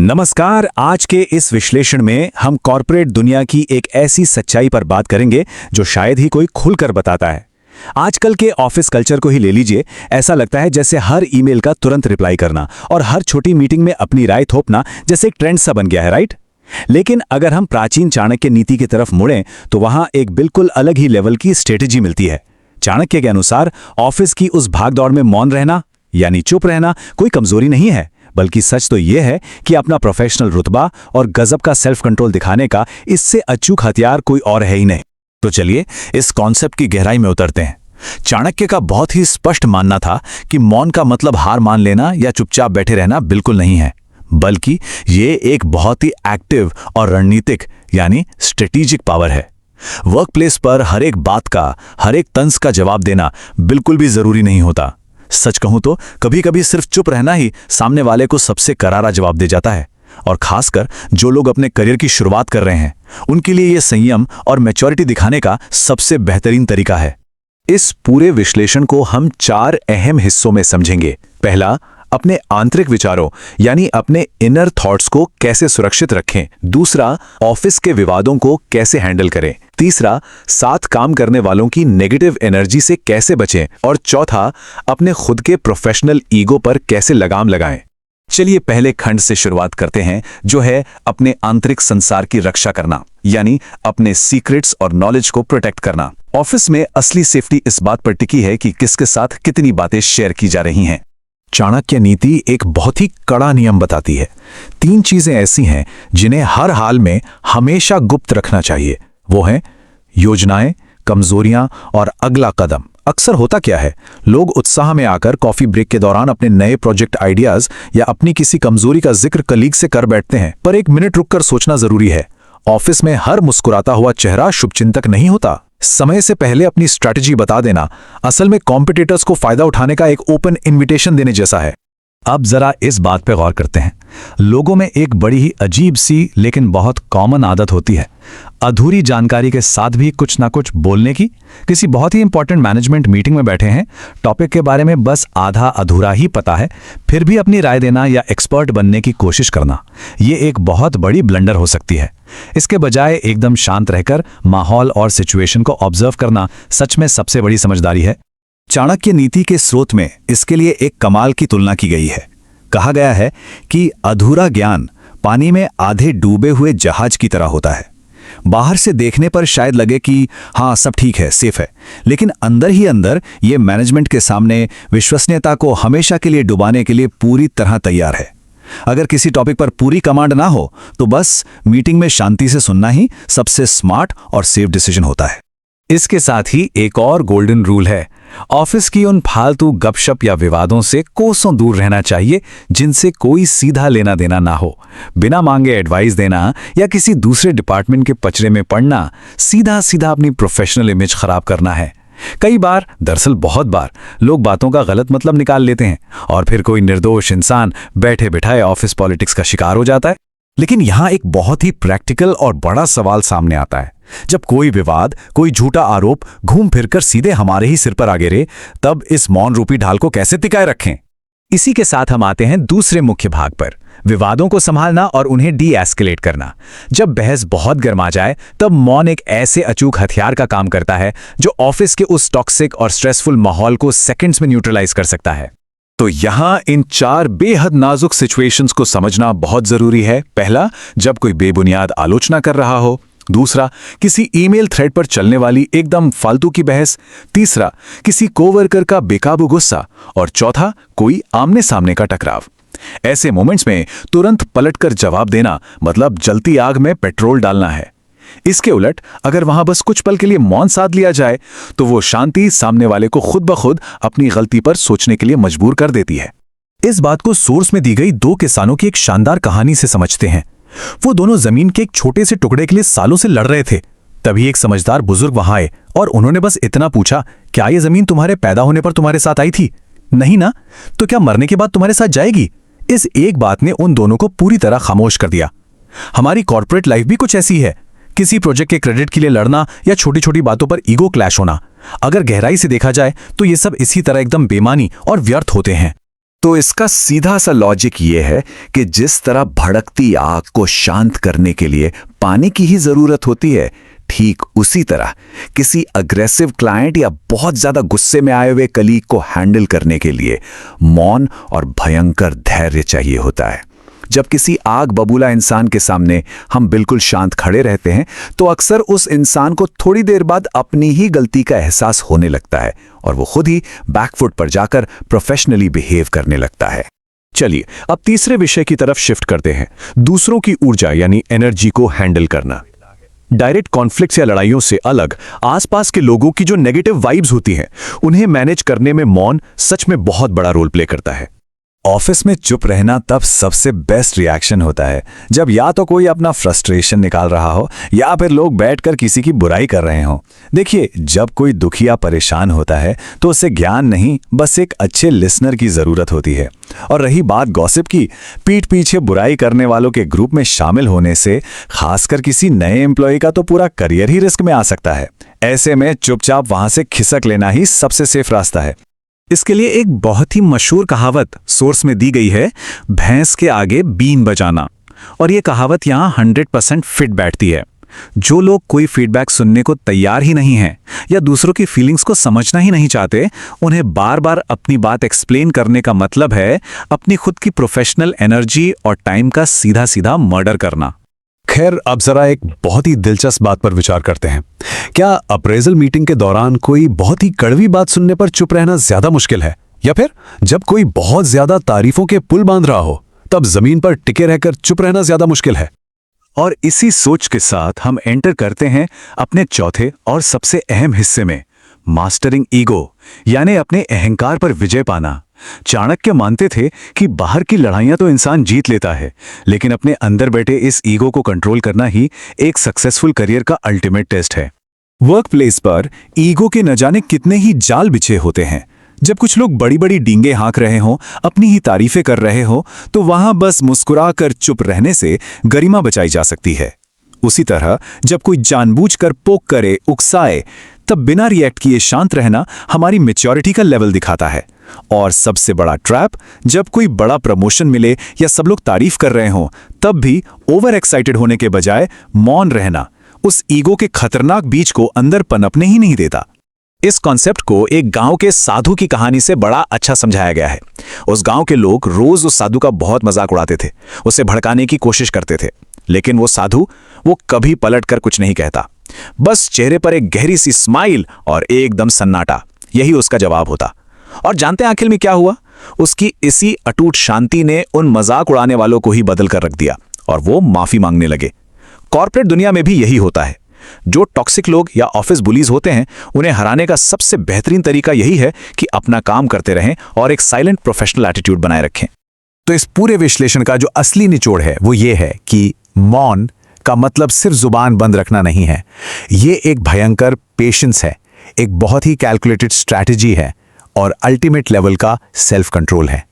नमस्कार। आज के इस विश्लेषण में हम कॉर्पोरेट दुनिया की एक ऐसी सच्चाई पर बात करेंगे जो शायद ही कोई खुलकर बताता है। आजकल के ऑफिस कल्चर को ही ले लीजिए, ऐसा लगता है जैसे हर ईमेल का तुरंत रिप्लाई करना और हर छोटी मीटिंग में अपनी राय थोपना जैसे एक ट्रेंड सा बन गया है, राइट? लेकिन अगर हम प्राचीन चाणक्य नीति की तरफ मुड़ें तो वहां एक बिल्कुल अलग ही लेवल की स्ट्रेटेजी मिलती है। चाणक्य के अनुसार ऑफिस की उस भागदौड़ में मौन रहना यानी चुप रहना कोई कमजोरी नहीं है, बल्कि सच तो यह है कि अपना प्रोफेशनल रुतबा और गजब का सेल्फ कंट्रोल दिखाने का इससे अचूक हथियार कोई और है ही नहीं। तो चलिए इस कॉन्सेप्ट की गहराई में उतरते हैं। चाणक्य का बहुत ही स्पष्ट मानना था कि मौन का मतलब हार मान लेना या चुपचाप बैठे रहना बिल्कुल नहीं है, बल्कि ये एक बहुत ही एक्टिव और रणनीतिक यानी स्ट्रेटेजिक पावर है। वर्कप्लेस पर हर एक बात का, हर एक तंज का जवाब देना बिल्कुल भी जरूरी नहीं होता। सच कहूं तो कभी कभी सिर्फ चुप रहना ही सामने वाले को सबसे करारा जवाब दे जाता है, और खासकर जो लोग अपने करियर की शुरुआत कर रहे हैं उनके लिए यह संयम और मैच्योरिटी दिखाने का सबसे बेहतरीन तरीका है। इस पूरे विश्लेषण को हम 4 अहम हिस्सों में समझेंगे। पहला, अपने आंतरिक विचारों यानी अपने इनर थॉट्स को कैसे सुरक्षित रखें। दूसरा, ऑफिस के विवादों को कैसे हैंडल करें। तीसरा, साथ काम करने वालों की नेगेटिव एनर्जी से कैसे बचें। और चौथा, अपने खुद के प्रोफेशनल ईगो पर कैसे लगाम लगाएं। चलिए पहले खंड से शुरुआत करते हैं, जो है अपने आंतरिक संसार की रक्षा करना यानी अपने सीक्रेट्स और नॉलेज को प्रोटेक्ट करना। ऑफिस में असली सेफ्टी इस बात पर टिकी है कि किसके साथ कितनी बातें शेयर की जा रही हैं। चाणक्य नीति एक बहुत ही कड़ा नियम बताती है। 3 चीजें ऐसी हैं जिन्हें हर हाल में हमेशा गुप्त रखना चाहिए। वो हैं योजनाएं, कमजोरियां और अगला कदम। अक्सर होता क्या है, लोग उत्साह में आकर कॉफी ब्रेक के दौरान अपने नए प्रोजेक्ट आइडियाज या अपनी किसी कमजोरी का जिक्र कलीग से कर बैठते हैं, पर एक मिनट रुककर सोचना जरूरी है। ऑफिस में हर मुस्कुराता हुआ चेहरा शुभचिंतक नहीं होता। समय से पहले अपनी स्ट्रैटेजी बता देना असल में कॉम्पिटिटर्स को फायदा उठाने का एक ओपन इनविटेशन देने जैसा है। अब जरा इस बात पे गौर करते हैं। लोगों में एक बड़ी ही अजीब सी लेकिन बहुत कॉमन आदत होती है, अधूरी जानकारी के साथ भी कुछ ना कुछ बोलने की। किसी बहुत ही इंपॉर्टेंट मैनेजमेंट मीटिंग में बैठे हैं, टॉपिक के बारे में बस आधा अधूरा ही पता है, फिर भी अपनी राय देना या एक्सपर्ट बनने की कोशिश करना, ये एक बहुत बड़ी ब्लंडर हो सकती है। इसके बजाय एकदम शांत रहकर माहौल और सिचुएशन को ऑब्जर्व करना सच में सबसे बड़ी समझदारी है। चाणक्य नीति के स्रोत में इसके लिए एक कमाल की तुलना की गई है। कहा गया है कि अधूरा ज्ञान पानी में आधे डूबे हुए जहाज की तरह होता है। बाहर से देखने पर शायद लगे कि हाँ सब ठीक है, सेफ है, लेकिन अंदर ही अंदर ये मैनेजमेंट के सामने विश्वसनीयता को हमेशा के लिए डुबाने के लिए पूरी तरह तैयार है। अगर किसी टॉपिक पर पूरी कमांड ना हो तो बस मीटिंग में शांति से सुनना ही सबसे स्मार्ट और सेफ डिसीजन होता है। इसके साथ ही एक और गोल्डन रूल है, ऑफिस की उन फालतू गपशप या विवादों से कोसों दूर रहना चाहिए जिनसे कोई सीधा लेना देना ना हो। बिना मांगे एडवाइस देना या किसी दूसरे डिपार्टमेंट के पचड़े में पड़ना सीधा सीधा अपनी प्रोफेशनल इमेज खराब करना है। कई बार, दरअसल बहुत बार, लोग बातों का गलत मतलब निकाल लेते हैं और फिर कोई निर्दोष इंसान बैठे बिठाए ऑफिस पॉलिटिक्स का शिकार हो जाता है। लेकिन यहां एक बहुत ही प्रैक्टिकल और बड़ा सवाल सामने आता है। जब कोई विवाद, कोई झूठा आरोप घूम फिरकर सीधे हमारे ही सिर पर आ गिरे, तब इस मौन रूपी ढाल को कैसे टिकाए रखें? इसी के साथ हम आते हैं दूसरे मुख्य भाग पर, विवादों को संभालना और उन्हें डी एस्केलेट करना। जब बहस बहुत गर्मा जाए तब मौन एक ऐसे अचूक हथियार का काम करता है जो ऑफिस के उस टॉक्सिक और स्ट्रेसफुल माहौल को सेकंड्स में न्यूट्रलाइज कर सकता है। तो यहां इन 4 बेहद नाजुक सिचुएशंस को समझना बहुत जरूरी है। पहला, जब कोई बेबुनियाद आलोचना कर रहा हो। दूसरा, किसी ईमेल थ्रेड पर चलने वाली एकदम फालतू की बहस। तीसरा, किसी कोवर्कर का बेकाबू गुस्सा। और चौथा, कोई आमने सामने का टकराव। ऐसे मोमेंट्स में तुरंत पलटकर जवाब देना मतलब जलती आग में पेट्रोल डालना है। इसके उलट अगर वहां बस कुछ पल के लिए मौन साध लिया जाए तो वो शांति सामने वाले को खुद ब खुद अपनी गलती पर सोचने के लिए मजबूर कर देती है। इस बात को सोर्स में दी गई 2 किसानों की एक शानदार कहानी से समझते हैं। वो दोनों जमीन के एक छोटे से टुकड़े के लिए सालों से लड़ रहे थे। तभी एक समझदार बुजुर्ग वहां आए और उन्होंने बस इतना पूछा, क्या ये जमीन तुम्हारे पैदा होने पर तुम्हारे साथ आई थी? नहीं ना? तो क्या मरने के बाद तुम्हारे साथ जाएगी? इस एक बात ने उन दोनों को पूरी तरह खामोश कर दिया। हमारी कॉर्पोरेट लाइफ भी कुछ ऐसी है, किसी प्रोजेक्ट के क्रेडिट के लिए लड़ना या छोटी छोटी बातों पर ईगो क्लैश होना। अगर गहराई से देखा जाए तो ये सब इसी तरह एकदम बेमानी और व्यर्थ होते हैं। तो इसका सीधा सा लॉजिक ये है कि जिस तरह भड़कती आग को शांत करने के लिए पानी की ही जरूरत होती है, ठीक उसी तरह किसी अग्रेसिव क्लाइंट या बहुत ज्यादा गुस्से में आए हुए कलीग को हैंडल करने के लिए मौन और भयंकर धैर्य चाहिए होता है। जब किसी आग बबूला इंसान के सामने हम बिल्कुल शांत खड़े रहते हैं तो अक्सर उस इंसान को थोड़ी देर बाद अपनी ही गलती का एहसास होने लगता है और वो खुद ही बैकफुट पर जाकर प्रोफेशनली बिहेव करने लगता है। चलिए अब तीसरे विषय की तरफ शिफ्ट करते हैं, दूसरों की ऊर्जा यानी एनर्जी को हैंडल करना। डायरेक्ट कॉन्फ्लिक्ट्स या लड़ाइयों से अलग आसपास के लोगों की जो नेगेटिव वाइब्स होती हैं, उन्हें मैनेज करने में मौन सच में बहुत बड़ा रोल प्ले करता है। ऑफिस में चुप रहना तब सबसे बेस्ट रिएक्शन होता है जब या तो कोई अपना फ्रस्ट्रेशन निकाल रहा हो या फिर लोग बैठकर किसी की बुराई कर रहे हो। देखिए, जब कोई दुखी या परेशान होता है तो उसे ज्ञान नहीं, बस एक अच्छे लिसनर की जरूरत होती है। और रही बात गॉसिप की, पीठ पीछे बुराई करने वालों के ग्रुप में शामिल होने से खासकर किसी नए एम्प्लॉय का तो पूरा करियर ही रिस्क में आ सकता है। ऐसे में चुपचाप वहां से खिसक लेना ही सबसे सेफ रास्ता है। इसके लिए एक बहुत ही मशहूर कहावत सोर्स में दी गई है, भैंस के आगे बीन बजाना। और ये कहावत यहाँ 100% फिट बैठती है। जो लोग कोई फीडबैक सुनने को तैयार ही नहीं हैं या दूसरों की फीलिंग्स को समझना ही नहीं चाहते, उन्हें बार बार अपनी बात एक्सप्लेन करने का मतलब है अपनी खुद की प्रोफेशनल एनर्जी और टाइम का सीधा सीधा मर्डर करना। खैर, अब जरा एक बहुत ही दिलचस्प बात पर विचार करते हैं। क्या अप्रेजल मीटिंग के दौरान कोई बहुत ही कड़वी बात सुनने पर चुप रहना ज्यादा मुश्किल है, या फिर जब कोई बहुत ज्यादा तारीफों के पुल बांध रहा हो तब जमीन पर टिके रहकर चुप रहना ज्यादा मुश्किल है? और इसी सोच के साथ हम एंटर करते हैं अपने चौथे और सबसे अहम हिस्से में, मास्टरिंग ईगो, यानी अपने अहंकार पर विजय पाना। चाणक्य मानते थे कि बाहर की लड़ाइयां तो इंसान जीत लेता है, लेकिन अपने अंदर बैठे इस ईगो को कंट्रोल करना ही एक सक्सेसफुल करियर का अल्टीमेट टेस्ट है। वर्क प्लेस पर ईगो के न जाने कितने ही जाल बिछे होते हैं। जब कुछ लोग बड़ी बड़ी डींगे हाँक रहे हों, अपनी ही तारीफें कर रहे हो, तो वहां बस मुस्कुराकर चुप रहने से गरिमा बचाई जा सकती है। उसी तरह जब कोई जानबूझकर पोक करे, उकसाए, तब बिना रिएक्ट किए शांत रहना हमारी मैच्योरिटी का लेवल दिखाता है। और सबसे बड़ा ट्रैप, जब कोई बड़ा प्रमोशन मिले या सब लोग तारीफ कर रहे हों, तब भी ओवर एक्साइटेड होने के बजाय मौन रहना उस ईगो के खतरनाक बीज को अंदर पनपने ही नहीं देता। इस कॉन्सेप्ट को एक गांव के साधु की कहानी से बड़ा अच्छा समझाया गया है। उस गांव के लोग रोज उस साधु का बहुत मजाक उड़ाते थे, उसे भड़काने की कोशिश करते थे, लेकिन वो साधु कभी पलटकर कुछ नहीं कहता। बस चेहरे पर एक गहरी सी स्माइल और एकदम सन्नाटा, यही उसका जवाब होता। और जानते हैं आखिर में क्या हुआ? उसकी इसी अटूट शांति ने उन मजाक उड़ाने वालों को ही बदल कर रख दिया और वो माफी मांगने लगे। कॉर्पोरेट दुनिया में भी यही होता है। जो टॉक्सिक लोग या ऑफिस बुलीज होते हैं, उन्हें हराने का सबसे बेहतरीन तरीका यही है कि अपना काम करते रहें और एक साइलेंट प्रोफेशनल एटीट्यूड बनाए रखें। तो इस पूरे विश्लेषण का जो असली निचोड़ है वो ये है कि मौन का मतलब सिर्फ जुबान बंद रखना नहीं है। ये एक भयंकर पेशेंस है, एक बहुत ही कैलकुलेटेड स्ट्रैटेजी है और अल्टीमेट लेवल का सेल्फ कंट्रोल है।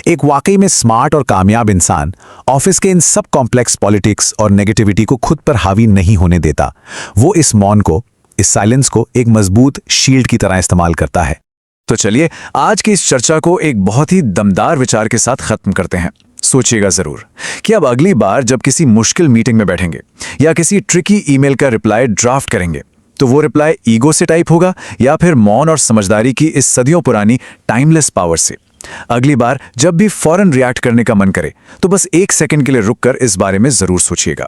एक वाकई में स्मार्ट और कामयाब इंसान ऑफिस के इन सब कॉम्प्लेक्स पॉलिटिक्स और नेगेटिविटी को खुद पर हावी नहीं होने देता। वो इस मौन को, इस साइलेंस को एक मजबूत शील्ड की तरह इस्तेमाल करता है। तो चलिए आज की इस चर्चा को एक बहुत ही दमदार विचार के साथ खत्म करते हैं। सोचिएगा जरूर कि अब अगली बार जब किसी मुश्किल मीटिंग में बैठेंगे या किसी ट्रिकी ईमेल का रिप्लाई ड्राफ्ट करेंगे, तो वो रिप्लाई ईगो से टाइप होगा या फिर मौन और समझदारी की इस सदियों पुरानी टाइमलेस पावर से। अगली बार जब भी फौरन रिएक्ट करने का मन करे, तो बस 1 सेकंड के लिए रुककर इस बारे में जरूर सोचिएगा।